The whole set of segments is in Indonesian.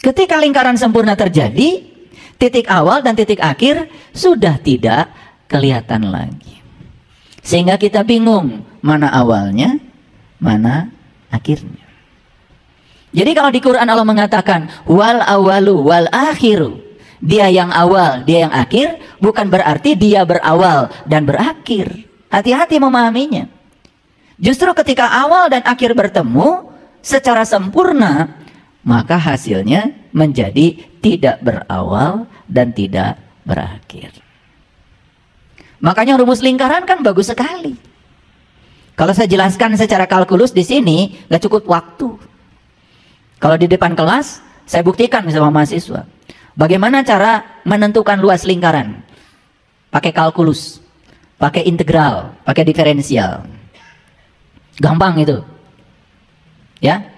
Ketika lingkaran sempurna terjadi, titik awal dan titik akhir sudah tidak kelihatan lagi. Sehingga kita bingung mana awalnya, mana akhirnya. Jadi kalau di Quran Allah mengatakan wal awalu wal akhiru, dia yang awal, dia yang akhir, bukan berarti dia berawal dan berakhir. Hati-hati memahaminya. Justru ketika awal dan akhir bertemu secara sempurna, maka hasilnya menjadi tidak berawal dan tidak berakhir. Makanya rumus lingkaran kan bagus sekali. Kalau saya jelaskan secara kalkulus di sini, nggak cukup waktu. Kalau di depan kelas, saya buktikan sama mahasiswa. Bagaimana cara menentukan luas lingkaran? Pakai kalkulus, pakai integral, pakai diferensial. Gampang itu. Ya.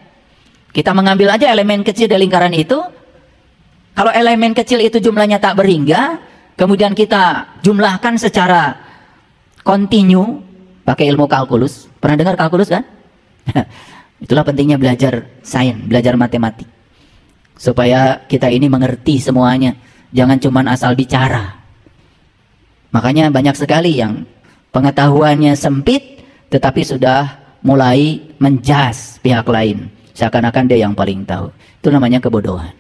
Kita mengambil aja elemen kecil dari lingkaran itu. Kalau elemen kecil itu jumlahnya tak berhingga, kemudian kita jumlahkan secara kontinu pakai ilmu kalkulus. Pernah dengar kalkulus kan? Itulah pentingnya belajar sains, belajar matematik. Supaya kita ini mengerti semuanya. Jangan cuma asal bicara. Makanya banyak sekali yang pengetahuannya sempit, tetapi sudah mulai menjas pihak lain. Seakan-akan dia yang paling tahu. Itu namanya kebodohan.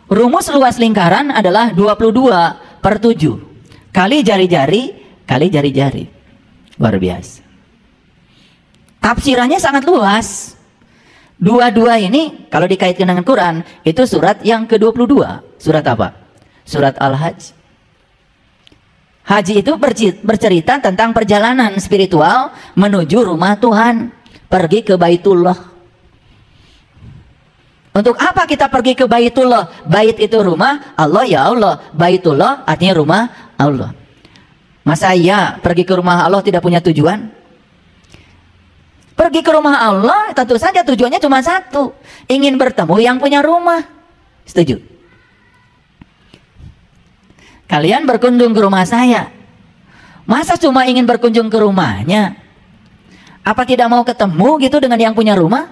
Rumus luas lingkaran adalah 22/7. Kali jari-jari, kali jari-jari. Luar biasa. Tafsirannya sangat luas. 22 ini kalau dikaitkan dengan Quran, itu surat yang ke-22. Surat apa? Surat Al-Hajj. Haji itu bercerita tentang perjalanan spiritual menuju rumah Tuhan. Pergi ke Baitullah. Untuk apa kita pergi ke Baitullah? Bait itu rumah Allah, ya Allah. Baitullah artinya rumah Allah. Masa iya pergi ke rumah Allah tidak punya tujuan? Pergi ke rumah Allah tentu saja tujuannya cuma satu. Ingin bertemu yang punya rumah. Setuju? Kalian berkunjung ke rumah saya. Masa cuma ingin berkunjung ke rumahnya? Apa tidak mau ketemu gitu dengan yang punya rumah?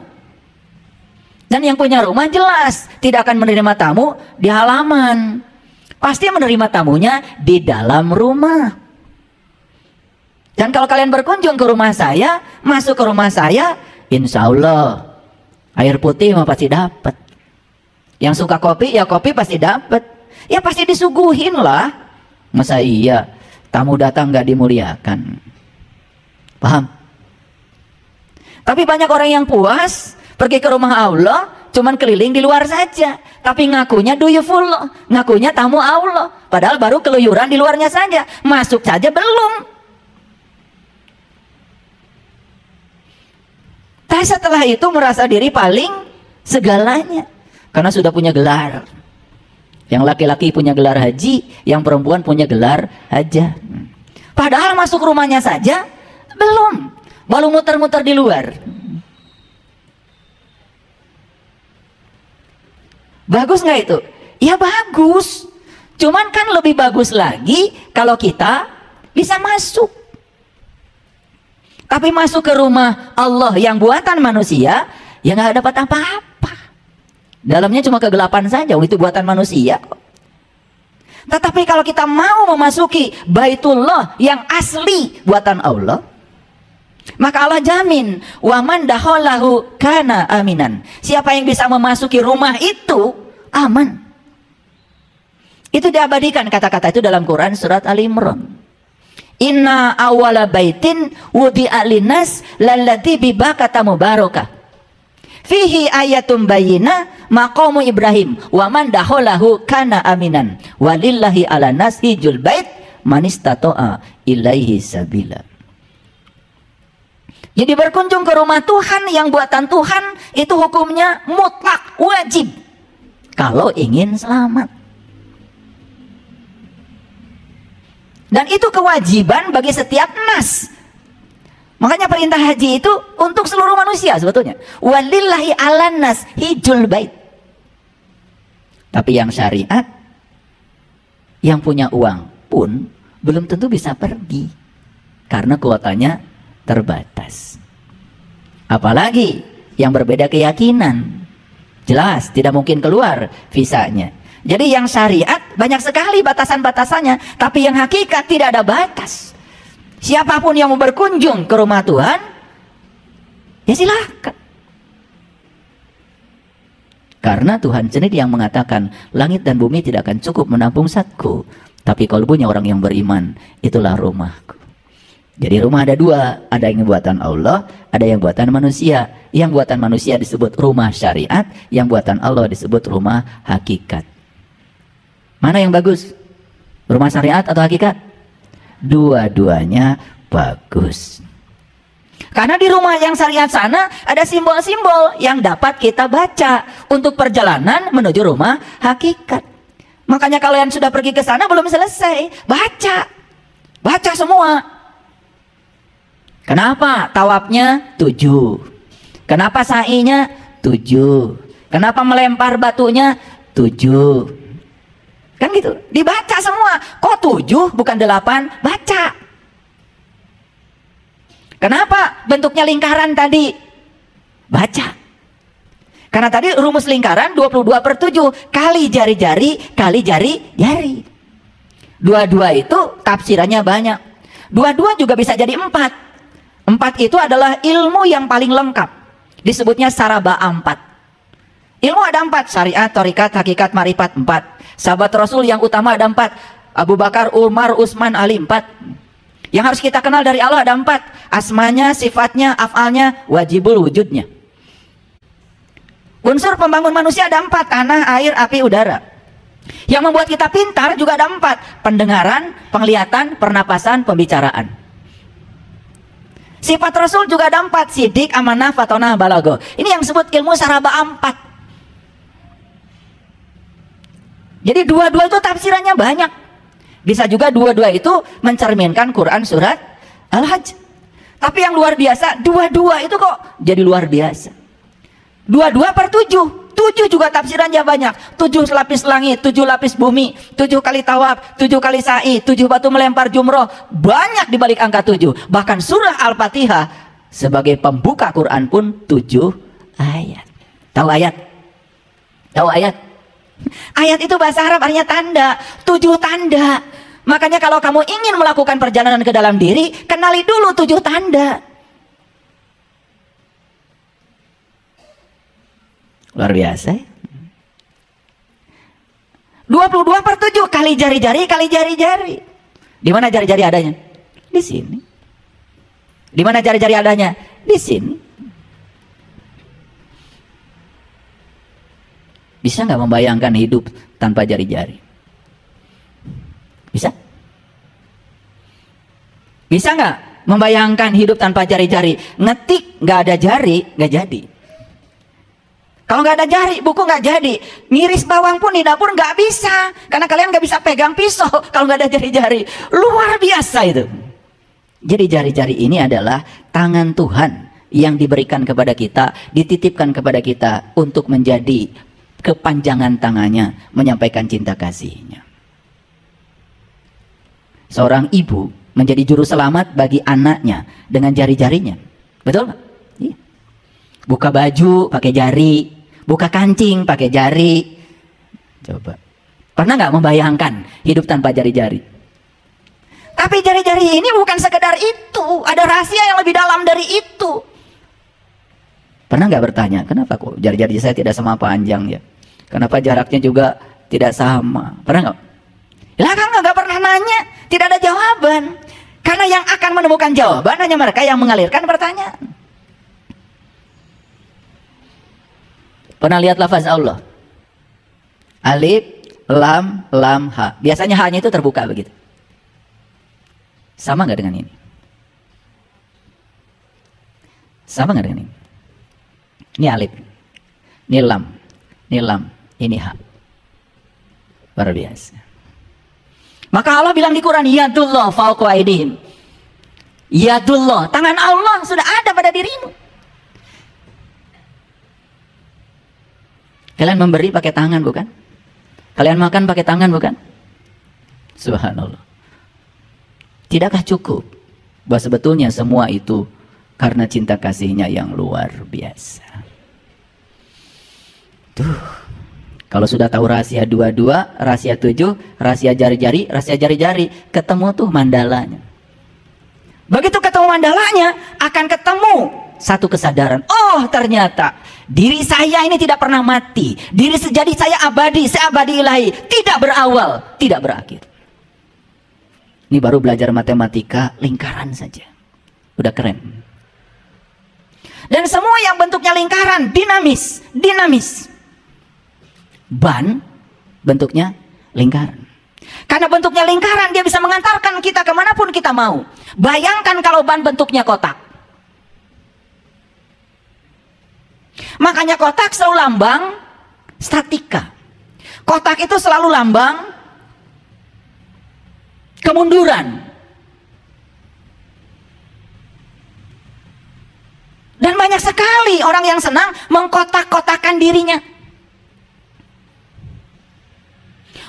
Dan yang punya rumah jelas tidak akan menerima tamu di halaman. Pasti menerima tamunya di dalam rumah. Dan kalau kalian berkunjung ke rumah saya, masuk ke rumah saya, insya Allah air putih mah pasti dapat. Yang suka kopi, ya kopi pasti dapat. Ya pasti disuguhin lah. Masa iya tamu datang nggak dimuliakan? Paham? Tapi banyak orang yang puas pergi ke rumah Allah, cuman keliling di luar saja. Tapi ngakunya duyufullah, ngakunya tamu Allah. Padahal baru keluyuran di luarnya saja, masuk saja belum. Tapi setelah itu merasa diri paling segalanya. Karena sudah punya gelar. Yang laki-laki punya gelar haji, yang perempuan punya gelar hajah. Padahal masuk rumahnya saja belum. Baru muter-muter di luar. Bagus nggak itu? Ya bagus. Cuman kan lebih bagus lagi kalau kita bisa masuk. Tapi masuk ke rumah Allah yang buatan manusia, ya nggak dapat apa-apa. Dalamnya cuma kegelapan saja, itu buatan manusia kok. Tetapi kalau kita mau memasuki Baitullah yang asli buatan Allah, maka Allah jamin, waman dakhalahu kana aminan. Siapa yang bisa memasuki rumah itu aman. Itu diabadikan kata-kata itu dalam Quran surat Ali Imran. Inna awwala baitin wudi'a linnas lalladzi bibakata mubarakah. Fihi ayatum bayyinah maqamu Ibrahim wa man dakhalahu kana aminan. Walillahi 'alan nas hijjul bait man istata'a ilaihi sabila. Jadi berkunjung ke rumah Tuhan yang buatan Tuhan itu hukumnya mutlak, wajib. Kalau ingin selamat. Dan itu kewajiban bagi setiap nas. Makanya perintah haji itu untuk seluruh manusia sebetulnya. Walillahi 'alan nas hijjul bait. Tapi yang syariat, yang punya uang pun belum tentu bisa pergi. Karena kuotanya terbatas. Apalagi yang berbeda keyakinan. Jelas, tidak mungkin keluar visanya. Jadi yang syariat banyak sekali batasan-batasannya, tapi yang hakikat tidak ada batas. Siapapun yang mau berkunjung ke rumah Tuhan, ya silakan. Karena Tuhan sendiri yang mengatakan, langit dan bumi tidak akan cukup menampung zatku, tapi kalbunya orang yang beriman, itulah rumahku. Jadi rumah ada dua, ada yang buatan Allah, ada yang buatan manusia. Yang buatan manusia disebut rumah syariat, yang buatan Allah disebut rumah hakikat. Mana yang bagus? Rumah syariat atau hakikat? Dua-duanya bagus. Karena di rumah yang syariat sana ada simbol-simbol yang dapat kita baca untuk perjalanan menuju rumah hakikat. Makanya kalian sudah pergi ke sana belum selesai, baca semua. Kenapa tawafnya 7? Kenapa sa'inya 7? Kenapa melempar batunya 7? Kan gitu, dibaca semua. Kok 7 bukan 8? Baca. Kenapa bentuknya lingkaran tadi? Baca. Karena tadi rumus lingkaran 22/7 kali jari-jari kali jari-jari. Dua-dua itu tafsirannya banyak. Dua-dua juga bisa jadi 4. 4 itu adalah ilmu yang paling lengkap. Disebutnya saraba 4. Ilmu ada 4. Syariat, tharikat, hakikat, marifat 4. Sahabat Rasul yang utama ada 4. Abu Bakar, Umar, Utsman, Ali 4. Yang harus kita kenal dari Allah ada 4. Asmanya, sifatnya, afalnya, wajibul wujudnya. Unsur pembangun manusia ada 4. Tanah, air, api, udara. Yang membuat kita pintar juga ada 4. Pendengaran, penglihatan, pernapasan, pembicaraan. Sifat Rasul juga ada 4. Sidik, amanah, fatonah, balago. Ini yang disebut ilmu saraba 4. Jadi dua-dua itu tafsirannya banyak. Bisa juga dua-dua itu mencerminkan Quran surat Al-Hajj. Tapi yang luar biasa, dua-dua itu kok jadi luar biasa. 22/7. 7 juga tafsirannya banyak. 7 lapis langit, 7 lapis bumi, 7 kali tawaf, 7 kali sa'i, 7 batu melempar jumroh. Banyak di balik angka 7. Bahkan surah Al-Fatihah sebagai pembuka Quran pun 7 ayat. Tahu ayat? Tahu ayat? Ayat itu bahasa Arab artinya tanda. 7 tanda. Makanya kalau kamu ingin melakukan perjalanan ke dalam diri, kenali dulu 7 tanda. Luar biasa ya? 22/7 kali jari-jari kali jari-jari. Di mana jari-jari adanya? Di sini. Di mana jari-jari adanya? Di sini. Bisa nggak membayangkan hidup tanpa jari-jari? Bisa? Bisa nggak membayangkan hidup tanpa jari-jari? Ngetik nggak ada jari, nggak jadi. Kalau nggak ada jari, buku nggak jadi. Ngiris bawang pun di dapur nggak bisa, karena kalian nggak bisa pegang pisau kalau nggak ada jari-jari. Luar biasa itu. Jadi jari-jari ini adalah tangan Tuhan yang diberikan kepada kita, dititipkan kepada kita untuk menjadi kepanjangan tangannya, menyampaikan cinta kasihnya. Seorang ibu menjadi juru selamat bagi anaknya dengan jari-jarinya. Betul nggak? Iya. Buka baju pakai jari, buka kancing pakai jari. Coba, pernah nggak membayangkan hidup tanpa jari-jari? Tapi jari-jari ini bukan sekedar itu, ada rahasia yang lebih dalam dari itu. Pernah nggak bertanya, kenapa kok jari-jari saya tidak sama panjang ya? Kenapa jaraknya juga tidak sama? Pernah nggak? Lah kan nggak pernah nanya, tidak ada jawaban. Karena yang akan menemukan jawaban hanya mereka yang mengalirkan pertanyaan. Pernah lihat lafaz Allah? Alif, lam, lam, ha. Biasanya ha-nya itu terbuka begitu. Sama nggak dengan ini? Sama nggak dengan ini? Ini alif, ini lam, ini ha. Luar biasa. Maka Allah bilang di Quran, Yadullah fawqa aydihim. Yadullah, tangan Allah sudah ada pada dirimu. Kalian memberi pakai tangan bukan? Kalian makan pakai tangan bukan? Subhanallah. Tidakkah cukup bahwa sebetulnya semua itu karena cinta kasihnya yang luar biasa? Kalau sudah tahu rahasia 22, rahasia 7, rahasia jari-jari, ketemu tuh mandalanya. Begitu ketemu mandalanya, akan ketemu satu kesadaran. Oh, ternyata diri saya ini tidak pernah mati. Jadi saya abadi, seabadi ilahi, tidak berawal, tidak berakhir. Ini baru belajar matematika lingkaran saja. Udah keren. Dan semua yang bentuknya lingkaran, dinamis. Ban bentuknya lingkaran. Karena bentuknya lingkaran, dia bisa mengantarkan kita kemanapun kita mau. Bayangkan kalau ban bentuknya kotak. Makanya kotak selalu lambang statika. Kotak itu selalu lambang kemunduran. Dan banyak sekali orang yang senang mengkotak-kotakan dirinya.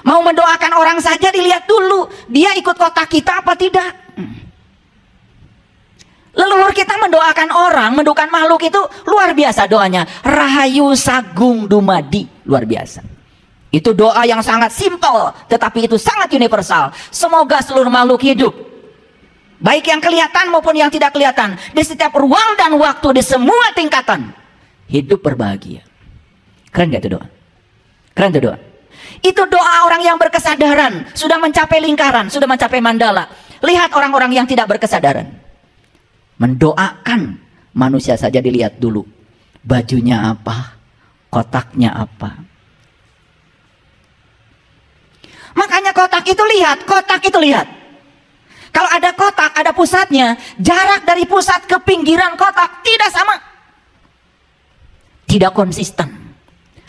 Mau mendoakan orang saja dilihat dulu, dia ikut kotak kita apa tidak. Leluhur kita mendoakan orang, mendoakan makhluk itu luar biasa doanya. Rahayu Sagung Dumadi, luar biasa. Itu doa yang sangat simpel, tetapi itu sangat universal. Semoga seluruh makhluk hidup, baik yang kelihatan maupun yang tidak kelihatan, di setiap ruang dan waktu, di semua tingkatan, hidup berbahagia. Keren gak itu doa? Keren itu doa? Itu doa orang yang berkesadaran, sudah mencapai lingkaran, sudah mencapai mandala. Lihat orang-orang yang tidak berkesadaran, mendoakan manusia saja dilihat dulu, bajunya apa, kotaknya apa. Makanya kotak itu lihat. Kalau ada kotak, ada pusatnya, jarak dari pusat ke pinggiran kotak tidak sama, tidak konsisten.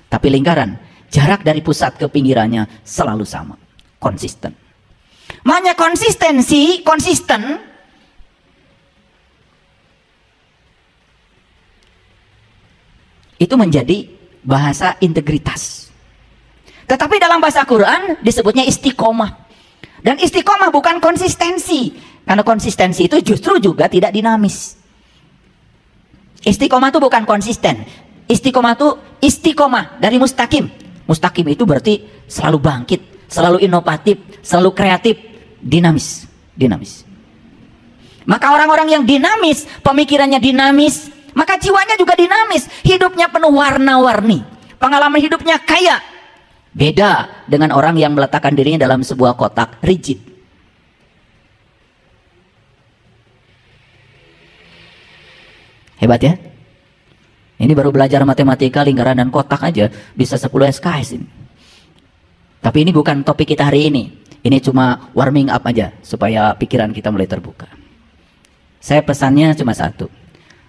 Tapi lingkaran, jarak dari pusat ke pinggirannya selalu sama, konsisten. Makanya konsisten itu menjadi bahasa integritas. Tetapi dalam bahasa Quran disebutnya istiqomah. Dan istiqomah bukan konsistensi, karena konsistensi itu justru juga tidak dinamis. Istiqomah itu bukan konsisten. Istiqomah itu istiqomah dari mustaqim. Mustaqim itu berarti selalu bangkit, selalu inovatif, selalu kreatif, dinamis. Maka orang-orang yang dinamis, pemikirannya dinamis, maka jiwanya juga dinamis, hidupnya penuh warna-warni, pengalaman hidupnya kaya. Beda dengan orang yang meletakkan dirinya dalam sebuah kotak rigid. Hebat ya? Ini baru belajar matematika lingkaran dan kotak aja bisa 10 SKS ini. Tapi ini bukan topik kita hari ini. Ini cuma warming up aja supaya pikiran kita mulai terbuka. Saya pesannya cuma satu.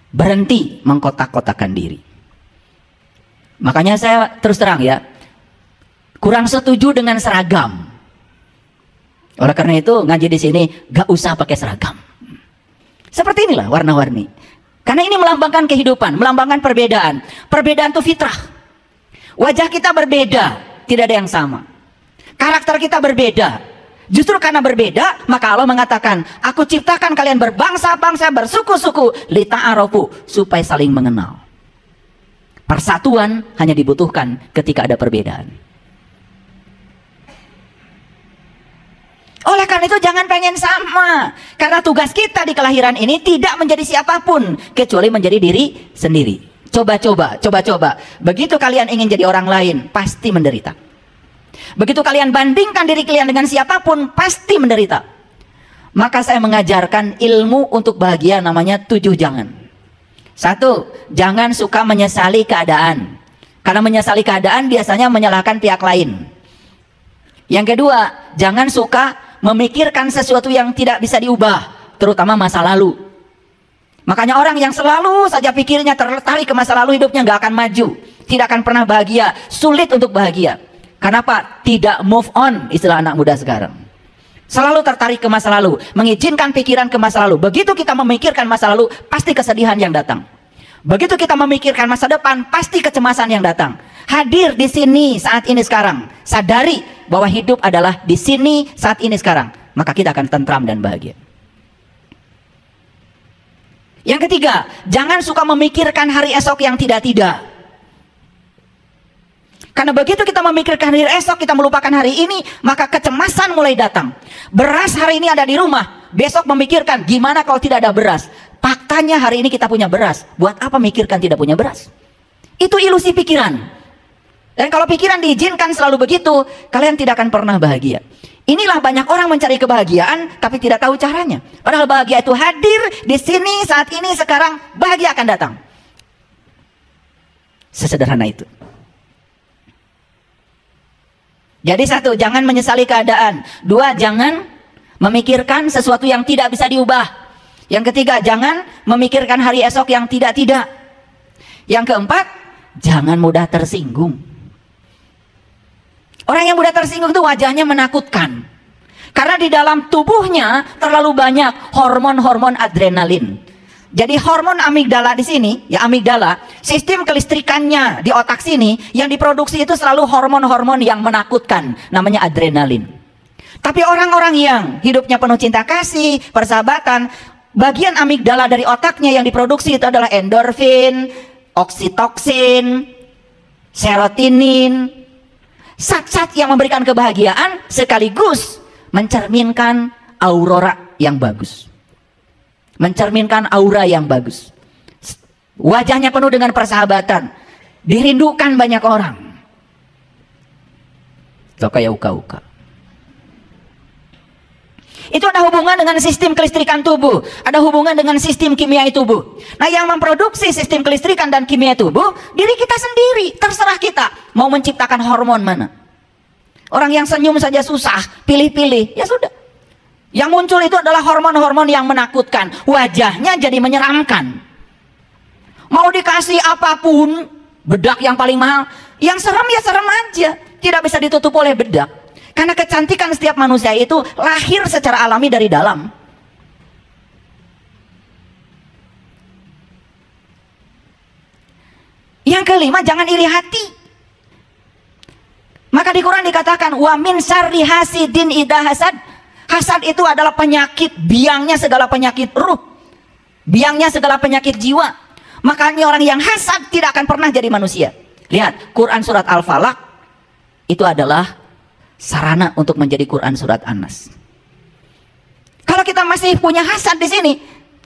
Berhenti mengkotak-kotakan diri. Makanya saya terus terang ya, kurang setuju dengan seragam. Oleh karena itu ngaji di sini gak usah pakai seragam. Seperti inilah warna-warni. Karena ini melambangkan kehidupan, melambangkan perbedaan. Perbedaan itu fitrah. Wajah kita berbeda, tidak ada yang sama. Karakter kita berbeda. Justru karena berbeda, maka Allah mengatakan, aku ciptakan kalian berbangsa-bangsa, bersuku-suku, lita'arofu, supaya saling mengenal. Persatuan hanya dibutuhkan ketika ada perbedaan. Oleh karena itu jangan pengen sama. Karena tugas kita di kelahiran ini tidak menjadi siapapun, kecuali menjadi diri sendiri. Coba-coba. Begitu kalian ingin jadi orang lain, pasti menderita. Begitu kalian bandingkan diri kalian dengan siapapun, pasti menderita. Maka saya mengajarkan ilmu untuk bahagia, namanya 7 jangan. 1, jangan suka menyesali keadaan. Karena menyesali keadaan biasanya menyalahkan pihak lain. Yang kedua, jangan suka memikirkan sesuatu yang tidak bisa diubah, terutama masa lalu. Makanya orang yang selalu saja pikirnya tertarik ke masa lalu, hidupnya nggak akan maju, tidak akan pernah bahagia, sulit untuk bahagia. Kenapa? Tidak move on, istilah anak muda sekarang. Selalu tertarik ke masa lalu, mengizinkan pikiran ke masa lalu. Begitu kita memikirkan masa lalu, pasti kesedihan yang datang. Begitu kita memikirkan masa depan, pasti kecemasan yang datang. Hadir di sini saat ini sekarang, sadari bahwa hidup adalah di sini saat ini sekarang, maka kita akan tentram dan bahagia. Yang ketiga, jangan suka memikirkan hari esok yang tidak-tidak. Karena begitu kita memikirkan hari esok, kita melupakan hari ini, maka kecemasan mulai datang. Beras hari ini ada di rumah, besok memikirkan gimana kalau tidak ada beras. Faktanya hari ini kita punya beras. Buat apa mikirkan tidak punya beras? Itu ilusi pikiran. Dan kalau pikiran diizinkan selalu begitu, kalian tidak akan pernah bahagia. Inilah banyak orang mencari kebahagiaan tapi tidak tahu caranya. Padahal bahagia itu hadir di sini, saat ini, sekarang. Bahagia akan datang. Sesederhana itu. Jadi satu, jangan menyesali keadaan. Dua, jangan memikirkan sesuatu yang tidak bisa diubah. Yang ketiga, jangan memikirkan hari esok yang tidak-tidak. Yang keempat, jangan mudah tersinggung. Orang yang mudah tersinggung itu wajahnya menakutkan. Karena di dalam tubuhnya terlalu banyak hormon-hormon adrenalin. Jadi hormon amigdala di sini, ya amigdala, sistem kelistrikannya di otak sini yang diproduksi itu selalu hormon-hormon yang menakutkan, namanya adrenalin. Tapi orang-orang yang hidupnya penuh cinta kasih, persahabatan, bagian amigdala dari otaknya yang diproduksi itu adalah endorfin, oksitoksin, serotonin, zat-zat yang memberikan kebahagiaan sekaligus mencerminkan aurora yang bagus. Mencerminkan aura yang bagus. Wajahnya penuh dengan persahabatan. Dirindukan banyak orang. Itu kayak uka-uka. Itu ada hubungan dengan sistem kelistrikan tubuh. Ada hubungan dengan sistem kimia tubuh. Nah, yang memproduksi sistem kelistrikan dan kimia tubuh, diri kita sendiri. Terserah kita mau menciptakan hormon mana. Orang yang senyum saja susah, pilih-pilih, ya sudah. Yang muncul itu adalah hormon-hormon yang menakutkan. Wajahnya jadi menyeramkan. Mau dikasih apapun, bedak yang paling mahal, yang serem ya serem aja. Tidak bisa ditutup oleh bedak. Karena kecantikan setiap manusia itu lahir secara alami dari dalam. Yang kelima, jangan iri hati. Maka di Quran dikatakan, wa min syarri hasidin idza hasad. Hasad itu adalah penyakit, biangnya segala penyakit ruh, biangnya segala penyakit jiwa. Makanya orang yang hasad tidak akan pernah jadi manusia. Lihat, Quran surat Al-Falaq itu adalah sarana untuk menjadi Quran surat An-Nas. Kalau kita masih punya hasad di sini,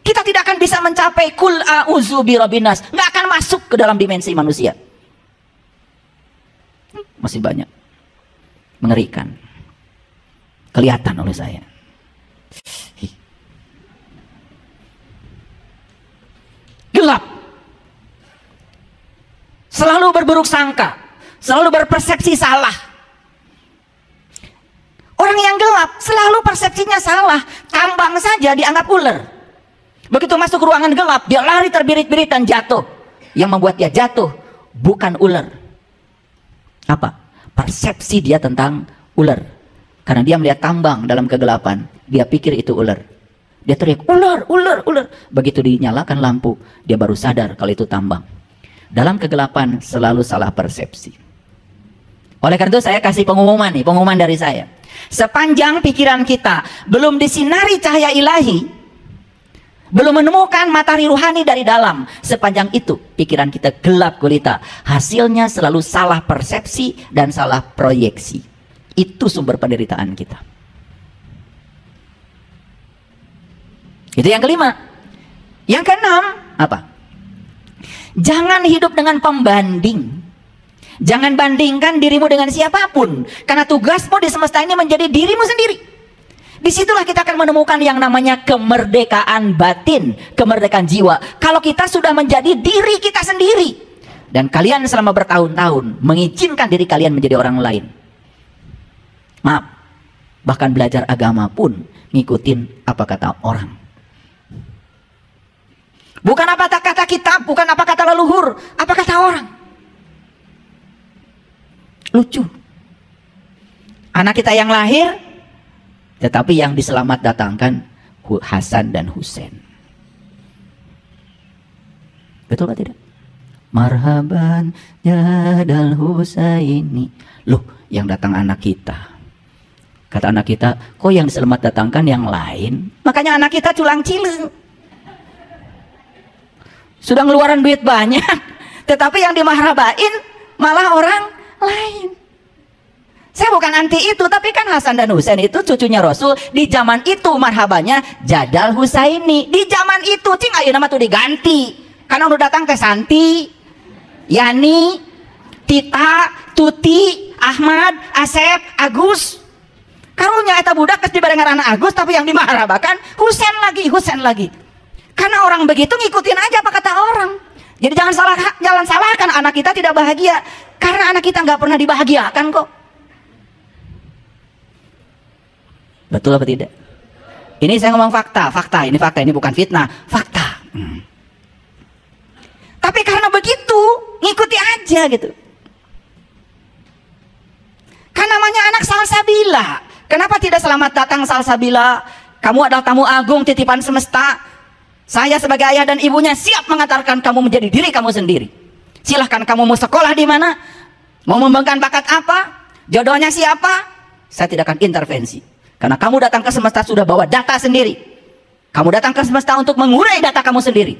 kita tidak akan bisa mencapai kul a'udzu birabbinas, nggak akan masuk ke dalam dimensi manusia. Masih banyak, mengerikan. Kelihatan oleh saya. Gelap. Selalu berburuk sangka. Selalu berpersepsi salah. Orang yang gelap selalu persepsinya salah. Tambang saja dianggap ular. Begitu masuk ruangan gelap, dia lari terbirit-birit dan jatuh. Yang membuat dia jatuh bukan ular. Apa? Persepsi dia tentang ular. Karena dia melihat tambang dalam kegelapan, dia pikir itu ular. Dia teriak, ular, ular, ular. Begitu dinyalakan lampu, dia baru sadar kalau itu tambang. Dalam kegelapan selalu salah persepsi. Oleh karena itu saya kasih pengumuman nih, pengumuman dari saya. Sepanjang pikiran kita belum disinari cahaya ilahi, belum menemukan matahari ruhani dari dalam, sepanjang itu pikiran kita gelap gulita. Hasilnya selalu salah persepsi dan salah proyeksi. Itu sumber penderitaan kita. Itu yang kelima. Yang keenam, apa? Jangan hidup dengan pembanding. Jangan bandingkan dirimu dengan siapapun. Karena tugasmu di semesta ini menjadi dirimu sendiri. Disitulah kita akan menemukan yang namanya kemerdekaan batin, kemerdekaan jiwa. Kalau kita sudah menjadi diri kita sendiri. Dan kalian selama bertahun-tahun mengizinkan diri kalian menjadi orang lain. Maaf, bahkan belajar agama pun ngikutin apa kata orang. Bukan apa kata kitab, bukan apa kata leluhur, apa kata orang. Lucu. Anak kita yang lahir, tetapi yang diselamat datangkan Hasan dan Husain. Betul atau tidak? Marhaban jadal Husaini. Loh, yang datang anak kita. Kata anak kita, kok yang diselamat datangkan yang lain? Makanya anak kita culang cileng. Sudah ngeluaran duit banyak, tetapi yang dimahrabain malah orang lain. diganti itu. Tapi kan Hasan dan Husain itu cucunya Rasul. Di zaman itu marhabannya Jadal Husaini. Di zaman itu cing ayo nama tuh diganti. Karena udah datang ke Santi, Yani, Tita, Tuti, Ahmad, Asep, Agus. Karunya eta budak kes dibarengan anak Agus, tapi yang dimarhabakan Husain lagi. Karena orang begitu ngikutin aja apa kata orang. Jadi jangan salahkan anak kita tidak bahagia. Karena anak kita nggak pernah dibahagiakan kok. Betul apa tidak? Ini saya ngomong fakta. Ini fakta, ini bukan fitnah, fakta. Tapi karena begitu, ngikuti aja gitu. Kan namanya anak salsabila. Kenapa tidak selamat datang salsabila? Kamu adalah tamu agung titipan semesta. Saya sebagai ayah dan ibunya siap mengantarkan kamu menjadi diri kamu sendiri. Silahkan kamu mau sekolah di mana, mau mengembangkan bakat apa, jodohnya siapa, saya tidak akan intervensi. Karena kamu datang ke semesta sudah bawa data sendiri. Kamu datang ke semesta untuk mengurai data kamu sendiri.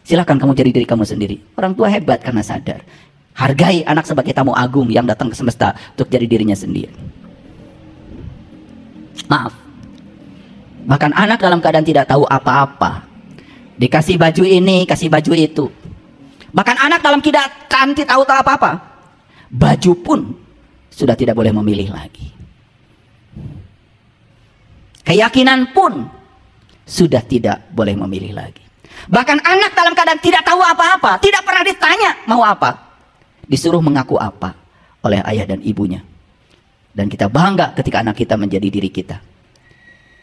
Silahkan kamu jadi diri kamu sendiri. Orang tua hebat karena sadar. Hargai anak sebagai tamu agung yang datang ke semesta untuk jadi dirinya sendiri. Maaf. Bahkan anak dalam keadaan tidak tahu apa-apa. Dikasih baju ini, kasih baju itu. Bahkan anak dalam keadaan tidak tahu apa-apa. Baju pun sudah tidak boleh memilih lagi. Keyakinan pun sudah tidak boleh memilih lagi. Bahkan anak dalam keadaan tidak tahu apa-apa, tidak pernah ditanya mau apa. Disuruh mengaku apa oleh ayah dan ibunya. Dan kita bangga ketika anak kita menjadi diri kita.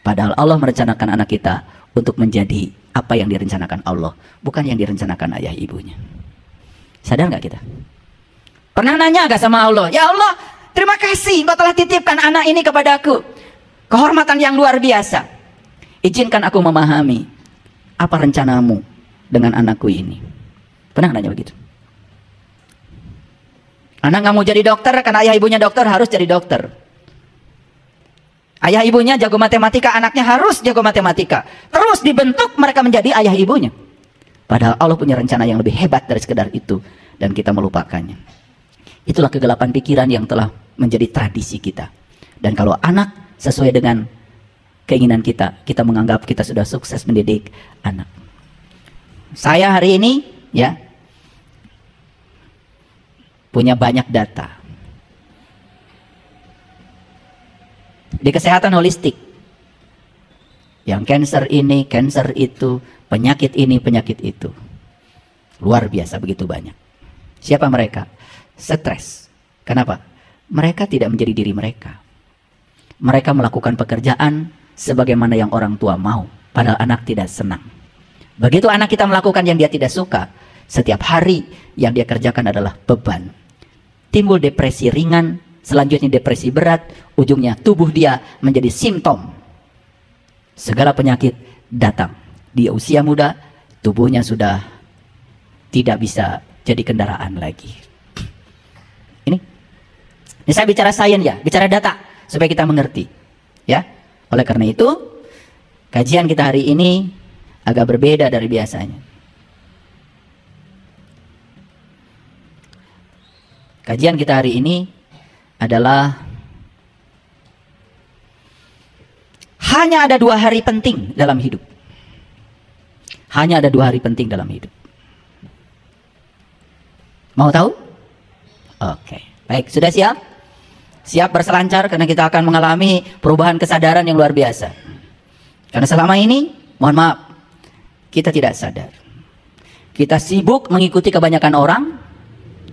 Padahal Allah merencanakan anak kita untuk menjadi apa yang direncanakan Allah, bukan yang direncanakan ayah ibunya. Sadar nggak kita? Pernah nanya gak sama Allah, ya Allah, terima kasih Engkau telah titipkan anak ini kepadaku. Kehormatan yang luar biasa. Izinkan aku memahami apa rencanamu dengan anakku ini. Pernah nanya begitu? Anak nggak mau jadi dokter karena ayah ibunya dokter, harus jadi dokter. Ayah ibunya jago matematika, anaknya harus jago matematika. Terus dibentuk mereka menjadi ayah ibunya. Padahal Allah punya rencana yang lebih hebat dari sekedar itu. Dan kita melupakannya. Itulah kegelapan pikiran yang telah menjadi tradisi kita. Dan kalau anak sesuai dengan keinginan kita, kita menganggap kita sudah sukses mendidik anak. Saya hari ini ya punya banyak data di kesehatan holistik, yang cancer ini, cancer itu, penyakit ini, penyakit itu, luar biasa begitu banyak. Siapa mereka? Stres. Kenapa? Mereka tidak menjadi diri mereka. Mereka melakukan pekerjaan sebagaimana yang orang tua mau, padahal anak tidak senang. Begitu anak kita melakukan yang dia tidak suka, setiap hari yang dia kerjakan adalah beban. Timbul depresi ringan, selanjutnya depresi berat, ujungnya tubuh dia menjadi simptom. Segala penyakit datang. Di usia muda, tubuhnya sudah tidak bisa jadi kendaraan lagi. Ini saya bicara sains ya, bicara data supaya kita mengerti. Ya, oleh karena itu kajian kita hari ini agak berbeda dari biasanya. Kajian kita hari ini adalah hanya ada 2 hari penting dalam hidup. Hanya ada 2 hari penting dalam hidup. Mau tahu? Oke, baik, sudah siap? Siap berselancar karena kita akan mengalami perubahan kesadaran yang luar biasa. Karena selama ini, mohon maaf, kita tidak sadar. Kita sibuk mengikuti kebanyakan orang,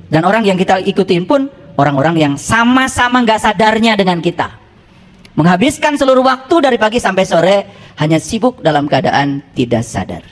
dan orang yang kita ikutin pun orang-orang yang sama-sama nggak sadarnya dengan kita. Menghabiskan seluruh waktu dari pagi sampai sore hanya sibuk dalam keadaan tidak sadar.